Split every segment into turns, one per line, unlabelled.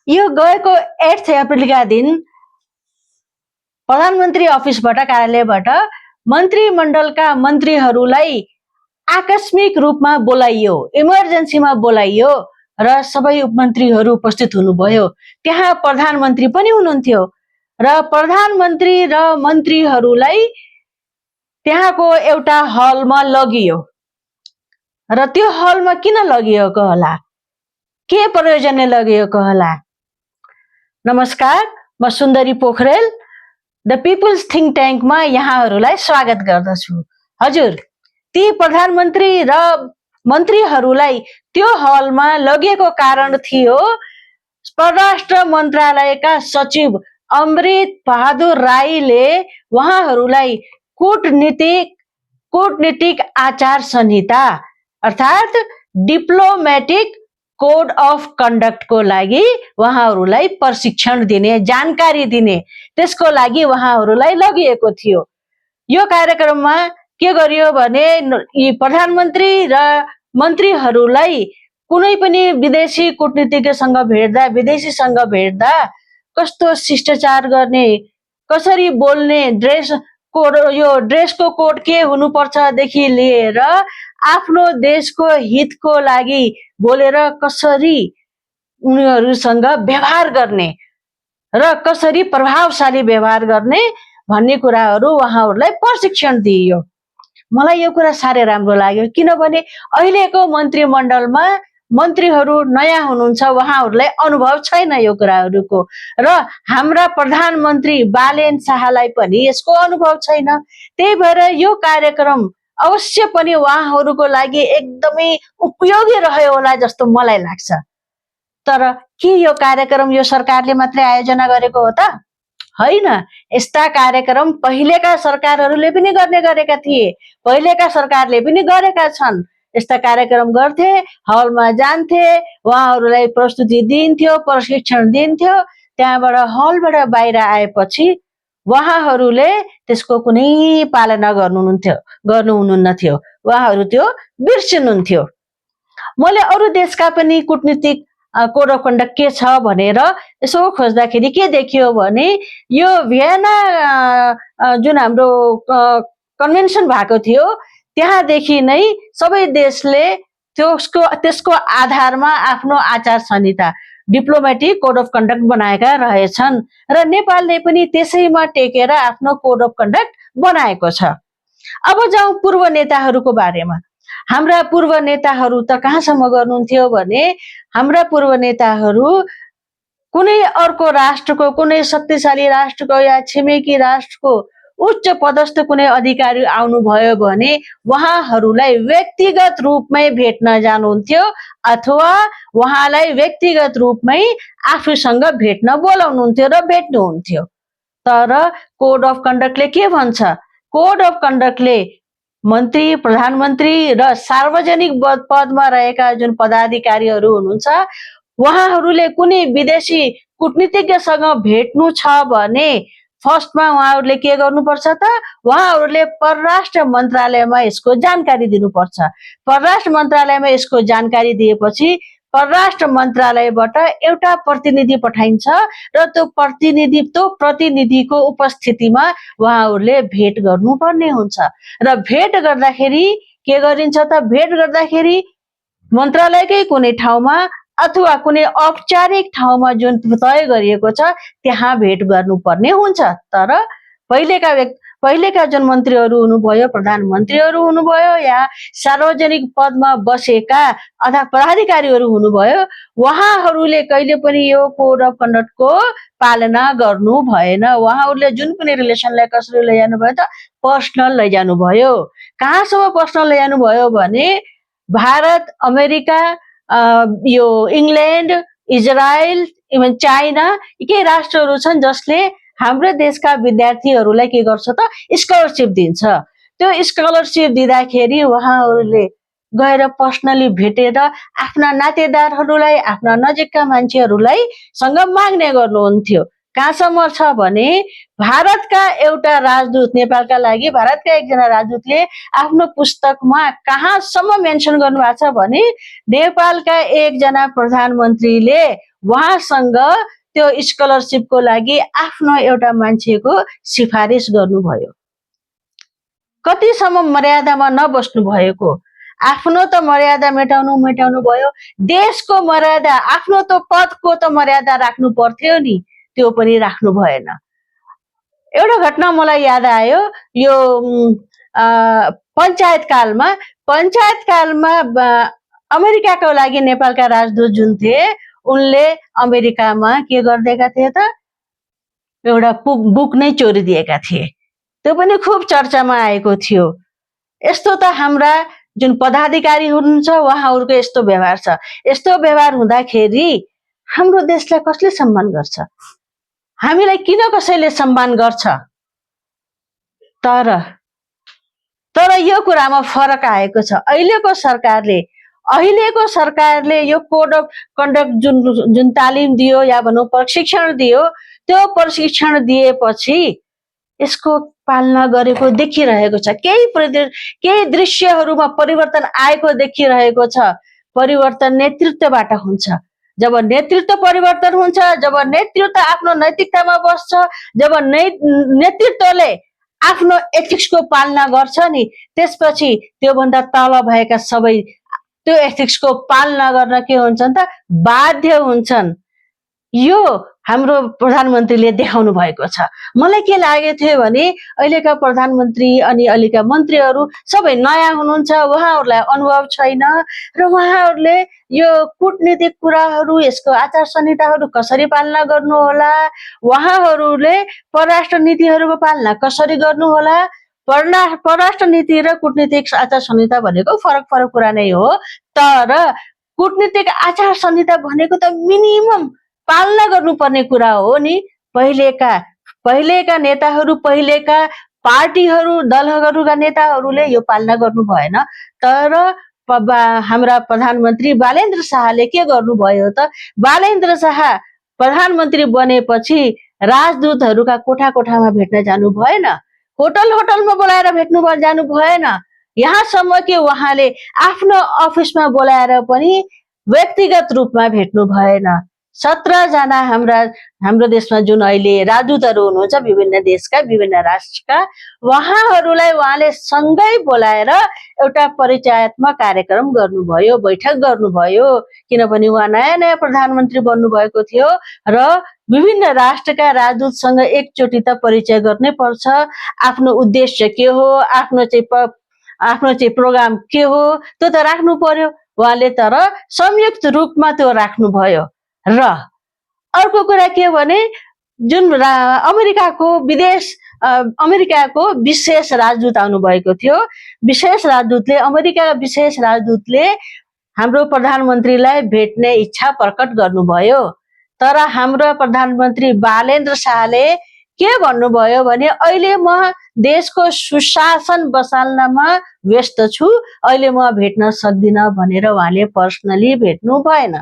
यो गएको 8 अप्रिलका दिन प्रधानमन्त्री अफिसबाट कार्यालयबाट मन्त्रीमण्डलका मन्त्रीहरूलाई आकस्मिक रूपमा बोलाइयो, इमर्जेन्सीमा बोलाइयो र सबै मन्त्रीहरू उपस्थित हुनुभयो। त्यहाँ प्रधानमन्त्री पनि हुनुहुन्थ्यो र प्रधानमन्त्री र मन्त्रीहरूलाई त्यहाँको एउटा हलमा लगियो। र त्यो हलमा किन लगिएको होला, के प्रयोजनले लगिएको होला? नमस्कार, म सुन्दरी पोखरेल द पिपुल्स थिङ्क ट्याङ्कमा यहाँहरूलाई स्वागत गर्दछु। हजुर, ती प्रधानमन्त्री र मन्त्रीहरूलाई त्यो हलमा लगेको कारण थियो परराष्ट्र मन्त्रालयका सचिव अमृत बहादुर राईले उहाँहरूलाई कूटनीतिक आचार संहिता अर्थात् डिप्लोमेटिक कोड अफ कन्डक्टको लागि उहाँहरूलाई प्रशिक्षण दिने, जानकारी दिने, त्यसको लागि उहाँहरूलाई लगिएको थियो। यो कार्यक्रममा के गरियो भने यी प्रधानमन्त्री र मन्त्रीहरूलाई कुनै पनि विदेशी कूटनीतिज्ञसँग भेट्दा, विदेशीसँग भेट्दा कस्तो शिष्टाचार गर्ने, कसरी बोल्ने, ड्रेसको कोड के हुनुपर्छ देखि लिएर आफ्नो देशको हितको लागि बोलेर कसरी उनीहरूसँग व्यवहार गर्ने र कसरी प्रभावशाली व्यवहार गर्ने भन्ने कुराहरू उहाँहरूलाई प्रशिक्षण दिइयो। मलाई यो कुरा साह्रै राम्रो लाग्यो, किनभने अहिलेको मन्त्रीमण्डलमा मन्त्रीहरू नयाँ हुनुहुन्छ, उहाँहरूलाई अनुभव छैन यो कुराहरूको, र हाम्रा प्रधानमन्त्री बालेन शाहलाई पनि यसको अनुभव छैन। त्यही भएर यो कार्यक्रम अवश्य पनि उहाँहरूको लागि एकदमै उपयोगी रह्यो होला जस्तो मलाई लाग्छ। तर के यो कार्यक्रम यो सरकारले मात्रै आयोजना गरेको हो त? होइन, यस्ता कार्यक्रम पहिलेका सरकारहरूले पनि गर्ने गरेका थिए, पहिलेका सरकारले पनि गरेका छन्। यस्ता कार्यक्रम गर्थे, हलमा जान्थे, उहाँहरूलाई प्रस्तुति दिइन्थ्यो, प्रशिक्षण दिइन्थ्यो। त्यहाँबाट हलबाट बाहिर आएपछि उहाँहरूले त्यसको कुनै पालना गर्नुहुन्न थियो, उहाँहरू त्यो बिर्सिनुहुन्थ्यो। मैले अरू देशका पनि कूटनीतिक कोड अफ कन्डक्ट के छ भनेर यसो खोज्दाखेरि के देखियो भने यो भियना जुन हाम्रो कन्भेन्सन भएको थियो त्यहाँदेखि नै सबै देशले त्यसको आधारमा आफ्नो आचार संहिता डिप्लोमेटिक कोड अफ कन्डक्ट बनाएका रहेछन् र नेपालले पनि त्यसैमा टेकेर आफ्नो कोड अफ कन्डक्ट बनाएको छ। अब जाउँ पूर्व नेताहरूको बारेमा। हाम्रा पूर्व नेताहरू त कहाँसम्म गर्नुहुन्थ्यो भने हाम्रा पूर्व नेताहरू कुनै अर्को राष्ट्रको, कुनै शक्तिशाली राष्ट्रको या छिमेकी राष्ट्रको उच्च पदस्थ कुनै अधिकारी आउनुभयो भने उहाँहरूलाई व्यक्तिगत रूपमै भेट्न जानुहुन्थ्यो अथवा उहाँलाई व्यक्तिगत रूपमै आफूसँग भेट्न बोलाउनुहुन्थ्यो र भेट्नुहुन्थ्यो। तर कोड अफ कन्डक्टले के भन्छ? कोड अफ कन्डक्टले मन्त्री, प्रधानमन्त्री र सार्वजनिक पदमा रहेका जुन पदाधिकारीहरू हुनुहुन्छ उहाँहरूले कुनै विदेशी कूटनीतिज्ञसँग भेट्नु छ भने फर्स्टमा उहाँहरूले के गर्नुपर्छ त? उहाँहरूले परराष्ट्र मन्त्रालयमा यसको जानकारी दिनुपर्छ। परराष्ट्र मन्त्रालयमा यसको जानकारी दिएपछि परराष्ट्र मन्त्रालयबाट एउटा प्रतिनिधि पठाइन्छ र त्यो प्रतिनिधिको उपस्थितिमा उहाँहरूले भेट गर्नुपर्ने हुन्छ। र भेट गर्दाखेरि के गरिन्छ त? भेट गर्दाखेरि मन्त्रालयकै कुनै ठाउँमा अथवा कुनै औपचारिक ठाउँमा जुन तय गरिएको छ त्यहाँ भेट गर्नुपर्ने हुन्छ। तर पहिलेका जुन मन्त्रीहरू हुनुभयो, प्रधानमन्त्रीहरू हुनुभयो या सार्वजनिक पदमा बसेका अथवा पदाधिकारीहरू हुनुभयो, उहाँहरूले कहिले पनि यो कोड अफ कन्डक्टको पालना गर्नु भएन। उहाँहरूले जुन पनि रिलेसनलाई कसरी लैजानु भयो त? पर्सनल लैजानु भयो। कहाँसम्म पर्सनल लैजानु भयो भने भारत, अमेरिका, यो इङ्ल्यान्ड, इजरायल, इभन चाइना यी राष्ट्रहरू छन् जसले हाम्रो देशका विद्यार्थीहरूलाई के गर्छ त? स्कलरसिप दिन्छ। त्यो स्कलरसिप दिँदाखेरि उहाँहरूले गएर पर्सनली भेटेर आफ्ना नातेदारहरूलाई, आफ्ना नजिकका मान्छेहरूलाई सँग माग्ने गर्नुहुन्थ्यो। कहाँसम्म छ भने भारतका एउटा राजदूत, नेपालका लागि भारतका एकजना राजदूतले आफ्नो पुस्तकमा कहाँसम्म मेन्सन गर्नुभएको छ भने नेपालका एकजना प्रधानमन्त्रीले उहाँसँग त्यो स्कलरसिपको लागि आफ्नो एउटा मान्छेको सिफारिस गर्नुभयो। कतिसम्म मर्यादामा नबस्नु भएको, आफ्नो त मर्यादा मेटाउनु भयो, देशको मर्यादा, आफ्नो त पदको त मर्यादा राख्नु पर्थ्यो नि, त्यो पनि राख्नु भएन। एउटा घटना मलाई याद आयो, यो पञ्चायत कालमा अमेरिकाको लागि नेपालका राजदूत जुन थिए उनले अमेरिकामा के गरिदिएका थिए त, एउटा बुक नै चोरिदिएका थिए। त्यो पनि खुब चर्चामा आएको थियो। यस्तो त हाम्रा जुन पदाधिकारी हुनुहुन्छ उहाँहरूको यस्तो व्यवहार छ। यस्तो व्यवहार हुँदाखेरि हाम्रो देशलाई कसले सम्मान गर्छ? हामीलाई किन कसैले सम्मान गर्छ? तर यो कुरामा फरक आएको छ। अहिलेको सरकारले यो कोड अफ कन्डक्ट जुन तालिम दियो या भनौँ प्रशिक्षण दियो, त्यो प्रशिक्षण दिएपछि यसको पालना गरेको देखिरहेको छ। केही दृश्यहरूमा परिवर्तन आएको देखिरहेको छ। परिवर्तन नेतृत्वबाट हुन्छ। जब नेतृत्व परिवर्तन हुन्छ, जब नेतृत्व आफ्नो नैतिकतामा बस्छ, जब नेतृत्वले आफ्नो एथिक्सको पालना गर्छ नि, त्यसपछि त्योभन्दा तल भएका सबै त्यो एथिक्सको पालना गर्न के हुन्छन् त, बाध्य हुन्छन्। यो हाम्रो प्रधानमन्त्रीले देखाउनु भएको छ। मलाई के लागेको थियो भने अहिलेका प्रधानमन्त्री अनि अहिलेका मन्त्रीहरू सबै नयाँ हुनुहुन्छ, उहाँहरूलाई अनुभव छैन र उहाँहरूले यो कूटनीतिक कुराहरू, यसको आचार संहिताहरू कसरी पालना गर्नु होला, उहाँहरूले परराष्ट्र नीतिहरूको पालना कसरी गर्नु होला। परराष्ट्र नीति र कूटनीतिक आचार संहिता भनेको फरक कुरा नै हो, तर कूटनीतिक आचार संहिता भनेको त मिनिमम पालना गर्नुपर्ने कुरा हो नि। पहिलेका नेताहरू, पहिलेका पार्टीहरू, दलहरूका नेताहरूले यो पालना गर्नु भएन। तर हाम्रा प्रधानमन्त्री बालेन्द्र शाहले के गर्नुभयो त, बालेन्द्र शाह प्रधानमन्त्री बनेपछि राजदूतहरूका कोठामा भेट्न जानु भएन, होटलमा बोलाएर जानु भएन। यहाँसम्म कि उहाँले आफ्नो अफिसमा बोलाएर पनि व्यक्तिगत रूपमा भेट्नु भएन। 17 जना हाम्रो देशमा जुन अहिले राजदूतहरू हुनुहुन्छ विभिन्न देशका, विभिन्न राष्ट्रका, उहाँले सँगै बोलाएर एउटा परिचयात्मक कार्यक्रम गर्नुभयो, बैठक गर्नुभयो। किनभने उहाँ नयाँ प्रधानमन्त्री बन्नु भएको थियो र विभिन्न राष्ट्रका राजदूतसँग एकचोटि त परिचय गर्नै पर्छ। आफ्नो उद्देश्य के हो, आफ्नो चाहिँ प्रोग्राम के हो, त्यो त राख्नु पर्यो। उहाँले तर संयुक्त रूपमा त्यो राख्नुभयो। र अर्को कुरा के भने जुन अमेरिकाको विशेष राजदूत आउनु भएको थियो, अमेरिकाका विशेष राजदूतले हाम्रो प्रधानमन्त्रीलाई भेट्ने इच्छा प्रकट गर्नुभयो। तर हाम्रो प्रधानमन्त्री बालेन्द्र शाहले के भन्नुभयो भने अहिले म देशको सुशासन बसाल्नमा व्यस्त छु, अहिले म भेट्न सक्दिनँ भनेर उहाँले पर्सनली भेट्नु भएन।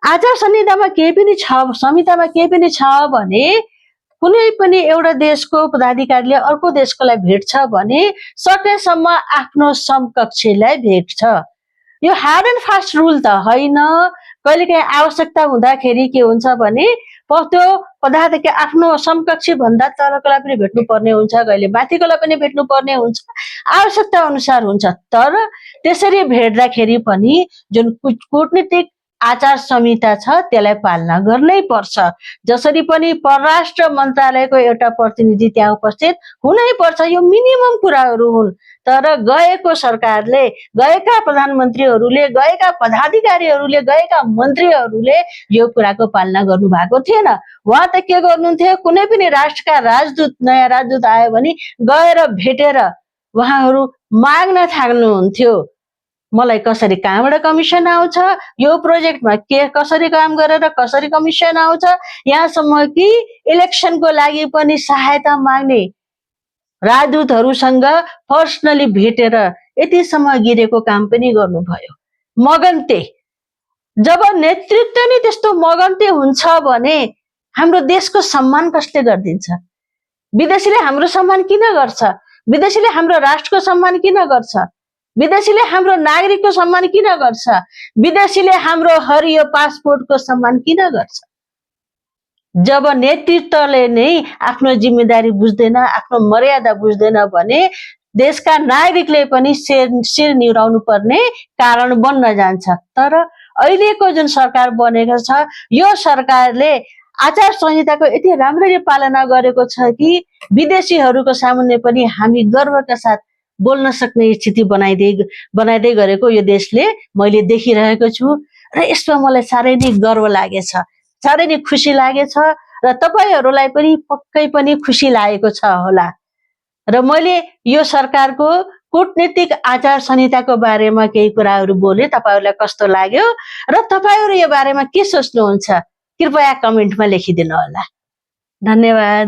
आचार संहितामा केही पनि छ भने कुनै पनि एउटा देशको पदाधिकारीले अर्को देशकोलाई भेट्छ भने सकेसम्म आफ्नो समकक्षीलाई भेट्छ। यो हार्ड एन्ड फास्ट रुल त होइन। कहिलेकाहीँ आवश्यकता हुँदाखेरि के हुन्छ भने त्यो पदाधिकारी आफ्नो समकक्षी भन्दा तलकोलाई पनि भेट्नुपर्ने हुन्छ, कहिले माथिकोलाई पनि भेट्नुपर्ने हुन्छ, आवश्यकता अनुसार हुन्छ। तर त्यसरी भेट्दाखेरि पनि जुन कूटनीतिक आचार संहिता छ त्यसलाई पालना गर्नै पर्छ। जसरी पनि परराष्ट्र मन्त्रालयको एउटा प्रतिनिधि त्यहाँ उपस्थित हुनै पर्छ। यो मिनिमम कुराहरू हुन्। तर गएको सरकारले, गएका प्रधानमन्त्रीहरूले, गएका पदाधिकारीहरूले, गएका मन्त्रीहरूले यो कुराको पालना गर्नु भएको थिएन। उहाँ त के गर्नुहुन्थ्यो, कुनै पनि राष्ट्रका नयाँ राजदूत आयो भने गएर भेटेर उहाँहरू माग्न थाल्नुहुन्थ्यो, मलाई कसरी कहाँबाट कमिसन आउँछ, यो प्रोजेक्टमा के कसरी काम गरेर कसरी कमिसन आउँछ, यहाँसम्म कि इलेक्सनको लागि पनि सहायता माग्ने राजदूतहरूसँग पर्सनली भेटेर यतिसम्म गिरेको काम पनि गर्नुभयो। मगन्ते, जब नेतृत्व नै त्यस्तो मगन्ते हुन्छ भने हाम्रो देशको सम्मान कसले गरिदिन्छ? विदेशीले हाम्रो सम्मान किन गर्छ? विदेशीले हाम्रो राष्ट्रको सम्मान किन गर्छ? विदेशीले हाम्रो नागरिकको सम्मान किन गर्छ? विदेशीले हाम्रो हरियो पासपोर्टको सम्मान किन गर्छ? जब नेतृत्वले नै आफ्नो जिम्मेदारी बुझ्दैन, आफ्नो मर्यादा बुझ्दैन भने देशका नागरिकले पनि शिर निहुराउनु पर्ने कारण बन्न जान्छ। तर अहिलेको जुन सरकार बनेको छ, यो सरकारले आचार संहिताको यति राम्ररी पालना गरेको छ कि विदेशीहरूको सामुन्ने पनि हामी गर्वका साथ बोल्न सक्ने स्थिति बनाइदै गरेको यो देशले मैले देखिरहेको छु र यसमा मलाई साह्रै नै गर्व लागेछ, साह्रै नै खुसी लागेछ र तपाईहरुलाई पनि पक्कै पनि खुसी लागेको छ होला। र मैले यो सरकारको कूटनीतिक आचार संहिताको बारेमा केही कुराहरू बोले, तपाईहरुलाई कस्तो लाग्यो र तपाईहरु यो बारेमा के सोच्नुहुन्छ? कृपया कमेन्टमा लेखिदिनु होला। धन्यवाद।